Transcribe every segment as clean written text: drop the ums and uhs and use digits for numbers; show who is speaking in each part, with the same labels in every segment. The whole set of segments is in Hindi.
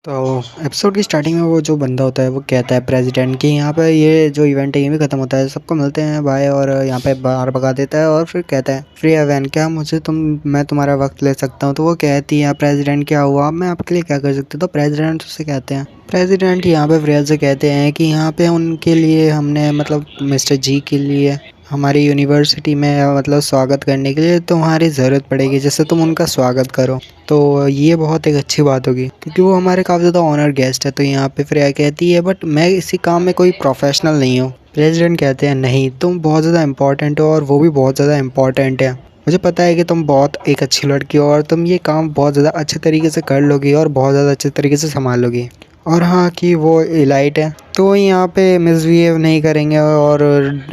Speaker 1: तो एपिसोड की स्टार्टिंग में वो जो बंदा होता है वो कहता है प्रेसिडेंट कि यहाँ पे ये जो इवेंट है ये भी ख़त्म होता है, सबको मिलते हैं बाय, और यहाँ पे बाहर भगा देता है और फिर कहता है फ्री अवैन क्या मैं तुम्हारा वक्त ले सकता हूँ। तो वो कहती है प्रेसिडेंट क्या हुआ, मैं आपके लिए क्या कर सकती हूँ। तो प्रेसिडेंट उससे कहते हैं, प्रेसिडेंट यहाँ पे फ्रिया से कहते हैं कि यहाँ पे उनके लिए हमने मतलब मिस्टर जी के लिए हमारी यूनिवर्सिटी में मतलब स्वागत करने के लिए तुम्हारी ज़रूरत पड़ेगी, जिससे तुम उनका स्वागत करो। तो ये बहुत एक अच्छी बात होगी क्योंकि वो हमारे काफ़ी ज़्यादा ऑनर गेस्ट है। तो यहाँ पे फ्रेया कहती है बट मैं इसी काम में कोई प्रोफेशनल नहीं हूँ। प्रेसिडेंट कहते हैं नहीं, तुम बहुत ज़्यादा इम्पोर्टेंट हो और वो भी बहुत ज़्यादा इम्पोर्टेंट है। मुझे पता है कि तुम बहुत एक अच्छी लड़की हो और तुम ये काम बहुत ज़्यादा अच्छे तरीके से कर लोगी और बहुत ज़्यादा अच्छे तरीके से संभाल लोगी। और हाँ कि वो एलाइट है तो यहाँ पे मिसबिहेव नहीं करेंगे और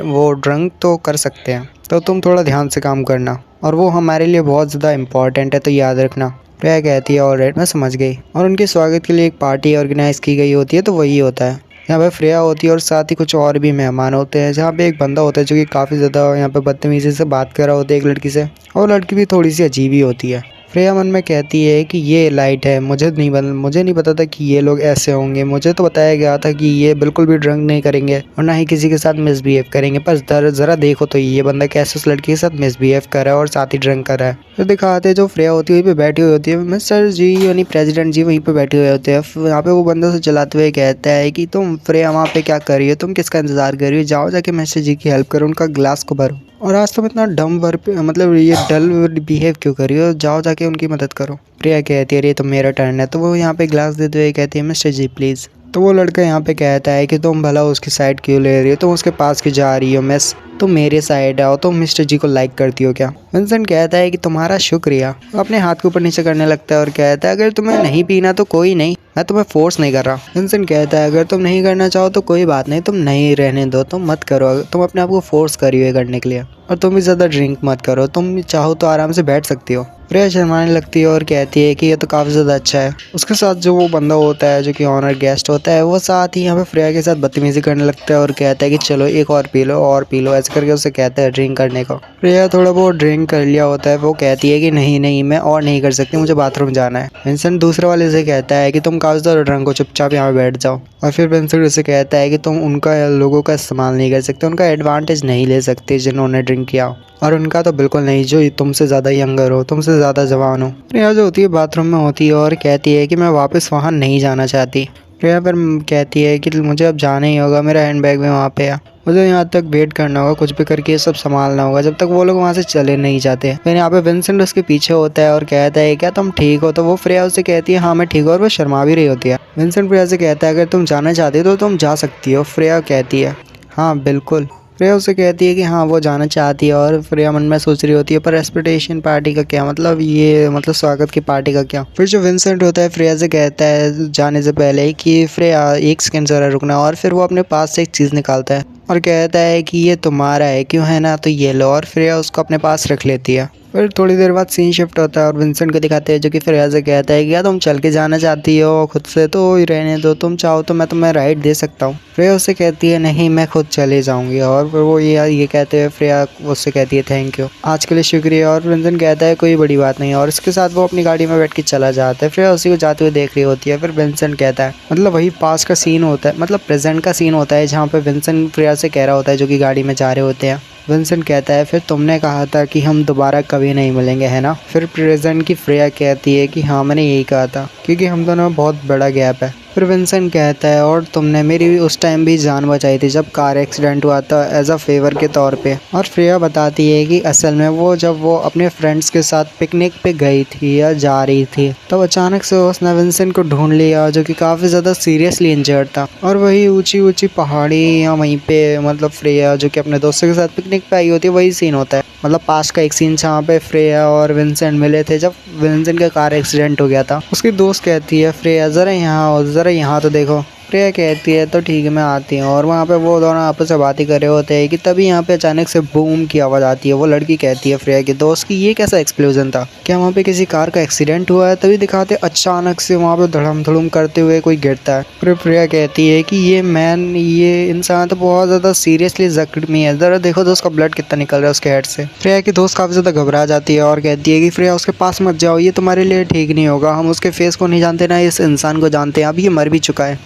Speaker 1: वो ड्रंक तो कर सकते हैं, तो तुम थोड़ा ध्यान से काम करना और वो हमारे लिए बहुत ज़्यादा इम्पॉर्टेंट है, तो याद रखना। प्रिया कहती है ऑलराइट, मैं समझ गई। और उनके स्वागत के लिए एक पार्टी ऑर्गेनाइज की गई होती है, तो वही होता है यहाँ पे फ्रेया होती है और साथ ही कुछ और भी मेहमान होते हैं। जहाँ पे एक बंदा होता है जो कि काफ़ी ज़्यादा यहाँ पे बदतमीज़ी से बात कर रहा होता है एक लड़की से, और लड़की भी थोड़ी सी अजीब ही होती है। फ्रेया मन में कहती है कि ये लाइट है, मुझे नहीं पता था कि ये लोग ऐसे होंगे। मुझे तो बताया गया था कि ये बिल्कुल भी ड्रंक नहीं करेंगे और ना ही किसी के साथ मिसबिहेव करेंगे, पर ज़रा देखो तो ये बंदा कैसे उस लड़की के साथ मिसबिहेव कर रहा है और साथ ही ड्रंक कर रहा है। तो दिखाते जो फ्रेया होती है वहीं पे बैठी हुई होती है, मिस्टर जी यानी प्रेसिडेंट जी वहीं पे बैठे हुए होते हैं। यहाँ पे वो बंदा से चलाते हुए कहता है कि तुम फ्रेया वहाँ पे क्या कर रही हो, तुम किसका इंतजार कर रही हो, जाओ जाके मिस्टर जी की हेल्प करो, उनका ग्लास को भरो। और आज तुम इतना डम वर्क मतलब ये डल बिहेव क्यों कर रही हो, जाओ जाके उनकी मदद करो। प्रिया कहती है अरे तो मेरा टर्न है। तो वो यहाँ पे ग्लास देते हुए कहती है मिस्टर जी प्लीज़। तो वो लड़का यहाँ पे कहता है कि तुम भला उसकी साइड क्यों ले रही हो, तुम उसके पास क्यों जा रही हो, मिस तुम मेरे साइड आओ, तुम मिस्टर जी को लाइक करती हो क्या। विंसेंट कहता है कि तुम्हारा शुक्रिया, अपने हाथ के ऊपर नीचे करने लगता है और कहता है अगर तुम्हें नहीं पीना तो कोई नहीं, मैं तुम्हें फोर्स नहीं कर रहा। विंसेंट कहता है अगर तुम नहीं करना चाहो तो कोई बात नहीं, तुम नहीं रहने दो, तुम मत करो, तुम अपने आप को फोर्स करियो ये करने के लिए, और तुम भी ज़्यादा ड्रिंक मत करो, तुम चाहो तो आराम से बैठ सकती हो। प्रिया शर्माने लगती है और कहती है कि ये तो काफ़ी ज़्यादा अच्छा है। उसके साथ जो वो बंदा होता है जो कि ऑनर गेस्ट होता है वो साथ ही यहाँ पे फ्रेया के साथ बदतमीजी करने लगता है और कहता है कि चलो एक और पी लो, ऐसे करके उसे कहता है ड्रिंक करने को। प्रिया थोड़ा बहुत ड्रिंक कर लिया होता है, वो कहती है कि नहीं नहीं मैं और नहीं कर सकती, मुझे बाथरूम जाना है। विंसेंट दूसरे वाले से कहता है कि तुम काफ़ी ज़्यादा ड्रंक हो, चुपचाप यहाँ पे बैठ जाओ। और फिर विंसेंट उसे कहता है कि तुम उनका लोगों का इस्तेमाल नहीं कर सकते, उनका एडवांटेज नहीं ले सकते जिन्होंने ड्रिंक किया, और उनका तो बिल्कुल नहीं जो तुमसे ज़्यादा यंगर हो, तुमसे ज़्यादा जवान हो। प्रिया जो होती है बाथरूम में होती है और कहती है कि मैं वापस वहाँ नहीं जाना चाहती। प्रिया फिर कहती है कि मुझे अब जाना ही होगा, मेरा हैंडबैग भी वहाँ पे है, मुझे यहाँ तक वेट करना होगा, कुछ भी करके ये सब संभालना होगा जब तक वो लोग वहाँ से चले नहीं जाते। फिर यहाँ पे विंसेंट उसके पीछे होता है और कहता है क्या तुम ठीक हो। तो वो फ्रेया उससे कहती है हाँ मैं ठीक हूँ, और वो शर्मा भी रही होती है। विंसेंट फ्रेया से कहता है अगर तुम जाना चाहती हो तो तुम जा सकती हो। फ्रेया कहती है हाँ बिल्कुल। फ्रेया उससे कहती है कि हाँ वो जाना चाहती है, और फ्रेया मन में सोच रही होती है पर एक्सपेक्टेशन पार्टी का क्या मतलब, ये मतलब स्वागत की पार्टी का क्या। फिर जो विंसेंट होता है फ्रेया से कहता है जाने से पहले कि फ्रेया एक सेकंड ज़रा रुकना, और फिर वो अपने पास से एक चीज़ निकालता है और कहता है कि ये तुम्हारा है क्यों है ना, तो ये लो, और फ्रेया उसको अपने पास रख लेती है। फिर थोड़ी देर बाद सीन शिफ्ट होता है और विंसेंट को दिखाते हैं जो कि फ्रेया से कहता है कि क्या तुम चल के जाना चाहती हो खुद से, तो रहने दो, तुम चाहो तो मैं तुम्हें राइड दे सकता हूँ। फ्रेया उससे कहती है नहीं मैं खुद चले जाऊंगी, और फिर वो ये कहते हैं फ्रेया उससे कहती है थैंक यू, आज के लिए शुक्रिया। और विंसेंट कहता है कोई बड़ी बात नहीं, और इसके साथ वो अपनी गाड़ी में बैठ के चला जाता है। फ्रेया उसी को जाते हुए देख रही होती है। फिर विंसेंट कहता है मतलब वही पास का सीन होता है, मतलब प्रेजेंट का सीन होता है जहाँ पे विंसेंट फ्रेया से कह रहा होता है जो कि गाड़ी में जा रहे होते हैं। विंसेंट कहता है फिर तुमने कहा था कि हम दोबारा कभी नहीं मिलेंगे है ना। फिर प्रेजेंट की फ्रेया कहती है कि हाँ मैंने यही कहा था क्योंकि हम दोनों में बहुत बड़ा गैप है। फिर विंसेंट कहता है और तुमने मेरी उस टाइम भी जान बचाई थी जब कार एक्सीडेंट हुआ था एज अ फेवर के तौर पे। और फ्रेया बताती है कि असल में वो जब वो अपने फ्रेंड्स के साथ पिकनिक पे गई थी या जा रही थी तब अचानक से उसने विंसेंट को ढूंढ लिया जो कि काफ़ी ज़्यादा सीरियसली इंजर्ड था। और वही ऊंची ऊंची पहाड़ी या वहीं पे मतलब फ्रेया जो कि अपने दोस्तों के साथ पिकनिक पे आई होती है वही सीन होता है, मतलब पास का एक सीन जहाँ पे फ्रेया और विंसेंट मिले थे जब विंसेंट का कार एक्सीडेंट हो गया था। उसकी दोस्त कहती है फ्रेया ज़रा यहाँ आओ, ज़रा यहाँ तो देखो। प्रिया कहती है तो ठीक है मैं आती हूँ। और वहाँ पे वो दोनों आपस में बातें कर रहे होते हैं कि तभी यहाँ पे अचानक से बूम की आवाज़ आती है। वो लड़की कहती है प्रिया के दोस्त की ये कैसा एक्सप्लोजन था, क्या वहाँ पे किसी कार का एक्सीडेंट हुआ है। तभी दिखाते अचानक से वहाँ पे धड़म धड़ुम करते हुए कोई गिरता है। फिर प्रिया कहती है कि ये इंसान तो बहुत ज़्यादा सीरियसली जख्मी है, ज़रा देखो तो उसका ब्लड कितना निकल रहा है उसके हेड से। प्रिया की दोस्त काफ़ी ज़्यादा घबरा जाती है और कहती है कि प्रिया उसके पास मत जाओ, ये तुम्हारे लिए ठीक नहीं होगा। हम उसके फेस को नहीं जानते ना इस इंसान को जानते हैं। अब ये मर भी चुका है,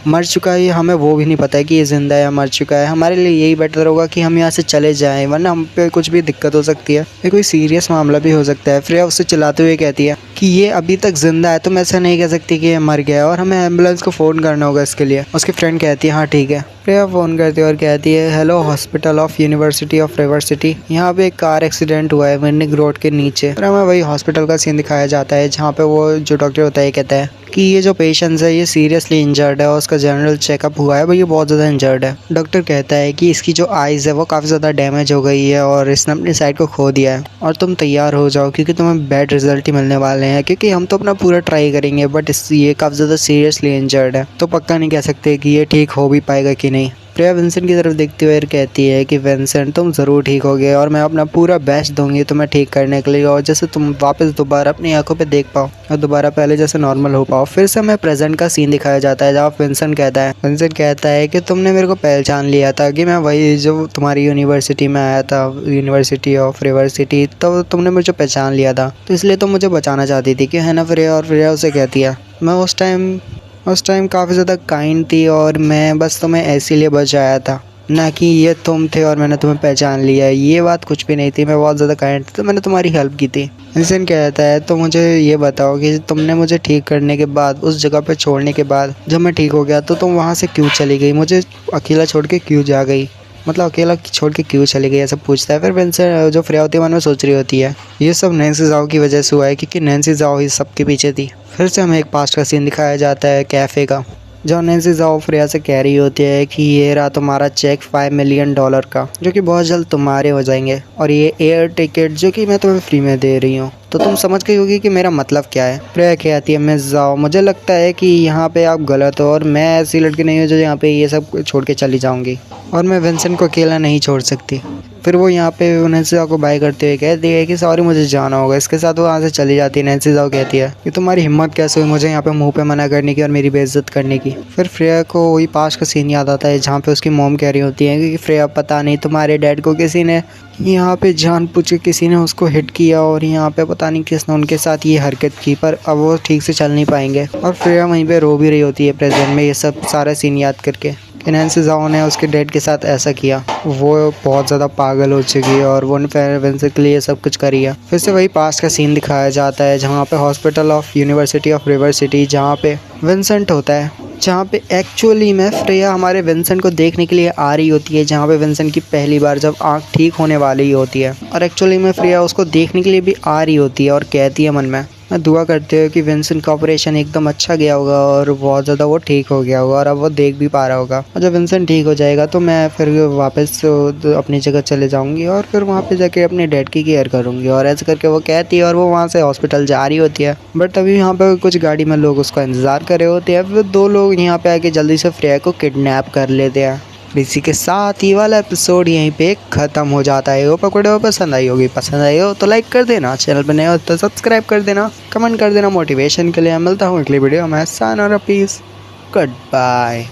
Speaker 1: ये हमें वो भी नहीं पता है कि ये जिंदा है या मर चुका है। हमारे लिए यही बेटर होगा कि हम यहाँ से चले जाएं, वरना हम पे कुछ भी दिक्कत हो सकती है, ये कोई सीरियस मामला भी हो सकता है। प्रिया उससे चिल्लाते हुए कहती है कि ये अभी तक जिंदा है, तुम ऐसा नहीं कह सकती कि ये मर गया है और हमें एम्बुलेंस को फ़ोन करना होगा इसके लिए। उसकी फ्रेंड कहती है हाँ ठीक है। प्रिया फ़ोन करती है और कहती है hello hospital of university of river city, यहाँ पे एक कार एक्सीडेंट हुआ है विनिक रोड के नीचे। फिर हमें वही हॉस्पिटल का सीन दिखाया जाता है जहाँ पे वो जो डॉक्टर होता है कहता है कि ये जो पेशेंट है ये सीरियसली इंजर्ड है और उसका जनरल चेकअप हुआ है, भाई ये बहुत ज़्यादा इंजर्ड है। डॉक्टर कहता है कि इसकी जो आइज़ है वो काफ़ी ज़्यादा डैमेज हो गई है और इसने अपनी साइड को खो दिया है और तुम तैयार हो जाओ क्योंकि तुम्हें बैड रिजल्ट ही मिलने वाले हैं, क्योंकि हम तो अपना पूरा ट्राई करेंगे बट ये काफ़ी ज़्यादा सीरियसली इंजर्ड है, तो पक्का नहीं कह सकते कि ये ठीक हो भी पाएगा कि नहीं। प्रिया विंसेंट की तरफ देखते हुए कहती है कि विंसेंट तुम ज़रूर ठीक होगे और मैं अपना पूरा बेस्ट दूंगी तुम्हें ठीक करने के लिए, और जैसे तुम वापस दोबारा अपनी आंखों पे देख पाओ और दोबारा पहले जैसे नॉर्मल हो पाओ। फिर से हमें प्रेजेंट का सीन दिखाया जाता है जहाँ विंसेंट कहता है कि तुमने मेरे को पहचान लिया था कि मैं वही जो तुम्हारी यूनिवर्सिटी में आया था, यूनिवर्सिटी ऑफ रिवर सिटी, तो तुमने मुझे पहचान लिया था तो इसलिए तुम मुझे बचाना चाहती थी कि है ना प्रिया। और प्रिया उसे कहती है मैं उस टाइम काफ़ी ज़्यादा काइंड थी और मैं बस तुम्हें ऐसे लिए बचाया था, ना कि ये तुम थे और मैंने तुम्हें पहचान लिया। ये बात कुछ भी नहीं थी, मैं बहुत ज़्यादा काइंड थी तो मैंने तुम्हारी हेल्प की थी। इंसान कहता है तो मुझे ये बताओ कि तुमने मुझे ठीक करने के बाद, उस जगह पे छोड़ने के बाद जब मैं ठीक हो गया तो तुम वहाँ से क्यों चली गई, मुझे अकेला छोड़ के क्यों जा गई, मतलब अकेला छोड़ के क्यों चली गई, ऐसा पूछता है। फिर विंसेंट जो फ्रेया होती है मन में सोच रही होती है ये सब नैन्सी ज़ाओ की वजह से हुआ है, क्योंकि नैन्सी ज़ाओ ही सबके पीछे थी। फिर से हमें एक पास्ट का सीन दिखाया जाता है कैफ़े का, जहाँ नैन्सी ज़ाओ फ्रेया से कह रही होती है कि ये रहा तुम्हारा चेक $5 मिलियन का, जो कि बहुत जल्द तुम्हारे हो जाएंगे, और ये एयर टिकट जो कि मैं तुम्हें फ्री में दे रही हूँ। तो तुम समझ गई होगी कि मेरा मतलब क्या है। फ्रेया कहती है मिस ज़ाओ मुझे लगता है कि यहाँ पे आप गलत हो और मैं ऐसी लड़की नहीं हूँ जो यहाँ पे ये सब छोड़ के चली जाऊँगी, और मैं विंसेंट को अकेला नहीं छोड़ सकती। फिर वो यहाँ पे नैन्सी ज़ाओ को बाय करते हुए कहती है कि सॉरी मुझे जाना होगा। इसके साथ वो वहाँ से चली जाती है। नैन्सी ज़ाओ कहती है कि तुम्हारी हिम्मत कैसे हुई मुझे यहाँ पे मुंह पे मना करने की और मेरी बेइज्जत करने की। फिर फ्रेया को वही पास का सीन याद आता है जहाँ पे उसकी मॉम कह रही होती है कि फ्रेया पता नहीं तुम्हारे डैड को किसी ने यहाँ पे जानबूझ के किसी ने उसको हिट किया और यहाँ पे पता नहीं किसने उनके साथ ये हरकत की, पर अब वो ठीक से चल नहीं पाएंगे। और फ्रेया वहीं पे रो भी रही होती है प्रेजेंट में ये सब सारा सीन याद करके कि नैन्सी ज़ाओ ने उसके डैड के साथ ऐसा किया। वो बहुत ज़्यादा पागल हो चुकी है और वो विंसेंट के लिए सब कुछ करी है। फिर से वही पास्ट का सीन दिखाया जाता है जहाँ पे hospital of university of river city, जहाँ पे विंसेंट होता है, जहाँ पे एक्चुअली में फ्रेया हमारे विंसेंट को देखने के लिए आ रही होती है, जहाँ पे विंसेंट की पहली बार जब आँख ठीक होने वाली होती है, और एक्चुअली में फ्रेया उसको देखने के लिए भी आ रही होती है और कहती है मन में मैं दुआ करते हुए कि विंसेंट का ऑपरेशन एकदम अच्छा गया होगा और बहुत ज़्यादा वो ठीक हो गया होगा और अब वो देख भी पा रहा होगा, और जब विंसेंट ठीक हो जाएगा तो मैं फिर वापस अपनी जगह चले जाऊंगी और फिर वहाँ पे जाके अपने डैड की केयर करूंगी। और ऐसे करके वो कहती है और वो वहाँ से हॉस्पिटल जा रही होती है। बट तभी यहाँ पे कुछ गाड़ी में लोग उसका इंतज़ार कर रहे होते हैं। फिर दो लोग यहाँ पे आके जल्दी से फ्रेया को किडनैप कर लेते हैं। इसी के साथ ये वाला एपिसोड यहीं पे ख़त्म हो जाता है। वो वीडियो पसंद आई हो तो लाइक कर देना, चैनल पर नए हो तो सब्सक्राइब कर देना, कमेंट कर देना मोटिवेशन के लिए। मिलता हूँ अगली वीडियो में। Sayonara, peace, good bye.